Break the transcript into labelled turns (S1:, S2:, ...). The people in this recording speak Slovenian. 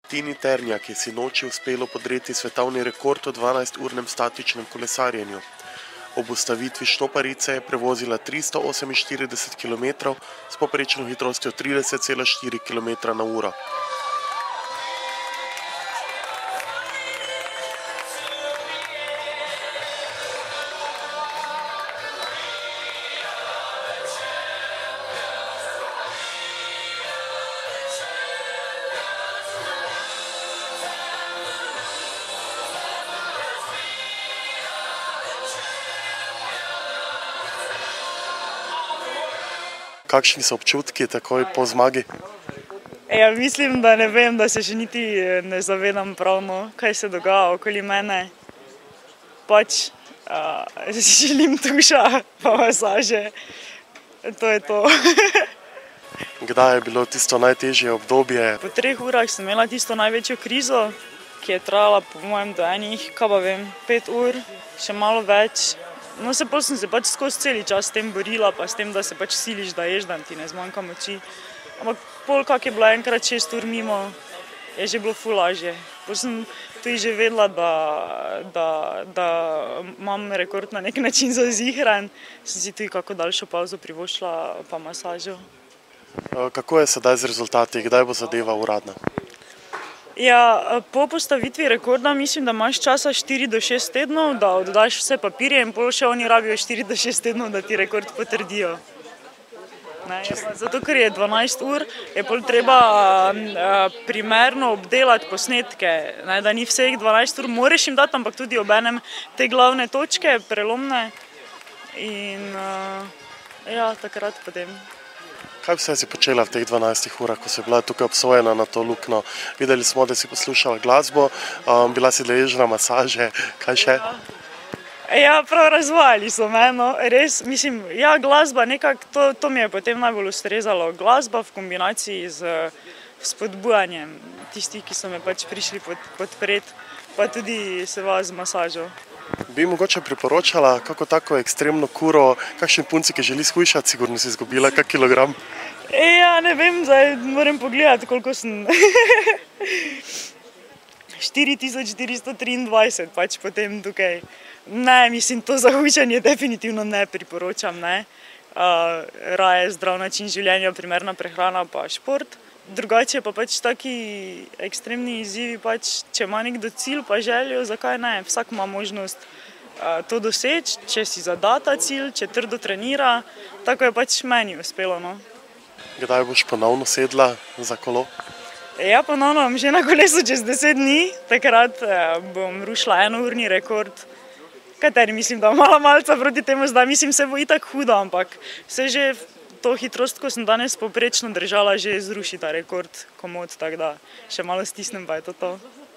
S1: Tini Ternjak je sinoči uspelo podreti svetovni rekord v 12-urnem statičnem kolesarjenju. Ob ustavitvi štoparice je prevozila 348 km s povprečno hitrostjo 30,4 km/h. Kakšni so občutki takoj po zmagi?
S2: Ja, mislim, da ne vem, da se še niti ne zavedam pravno, kaj se dogaja okoli mene. Pač želim tuša pa masaže. To je to.
S1: Kdaj je bilo tisto najtežje obdobje?
S2: Po 3 urah sem imela tisto največjo krizo, ki je trajala po mojem do enih, 5 ur, še malo več. No, pol sem se pač skozi celi čas s tem borila, pa s tem, da se pač siliš, da ješ, da ti ne zmanjka moči. Ampak pol, kak je bilo enkrat 6 ur mimo, je že bilo ful lažje. Pol sem tudi že vedela, da imam rekord na nek način zazihran. Sem si tudi kako daljšo pauzo privoščila, pa masažo.
S1: Kako je sedaj z rezultati? Kdaj bo zadeva uradna?
S2: Ja, po postavitvi rekorda mislim, da imaš časa 4 do 6 tednov, da oddaš vse papirje in pol še oni rabijo 4 do 6 tednov, da ti rekord potrdijo. Zato, ker je 12 ur, je pol treba primerno obdelati posnetke, da ni vseh 12 ur, moraš jim dati, ampak tudi obenem te glavne točke, prelomne in ja, takrat potem.
S1: Kaj vse si počela v teh 12 urah, ko si bila tukaj obsojena na to luknjo? Videli smo, da si poslušala glasbo, bila si deležna masaže, kaj še?
S2: Ja, prav razvajali so me, no, res, mislim, ja, glasba nekako, to mi je potem najbolj ustrezalo. Glasba v kombinaciji z spodbujanjem tistih, ki so me pač prišli podpreti, pa tudi seveda z masažo.
S1: Bi mogoče priporočala kako tako ekstremno kuro, kakšni punci, ki želi shujšati, sigurno si izgubila kak kilogram?
S2: Ja, ne vem, zdaj moram pogledati, koliko sem. 4423, pač potem tukaj. Ne, mislim, to za hujšanje definitivno ne priporočam, ne. Raje zdrav način življenja, primerna prehrana pa šport. Drugače pa pač taki ekstremni izzivi, pač, če ima nekdo cilj pa željo, zakaj ne? Vsak ima možnost to doseči, če si zada ta cilj, če trdo trenira, tako je pač meni uspelo, no.
S1: Kdaj boš ponovno sedla za kolo?
S2: Ja, ponovno bom že na kolesu čez 10 dni, takrat bom rušila 1-urni rekord, kateri mislim, da mala malca proti temu zdaj, mislim, se bo itak hudo, ampak se že to hitrost, ko sem danes povprečno držala, že zruši ta rekord komot, tako da še malo stisnem, pa je to to.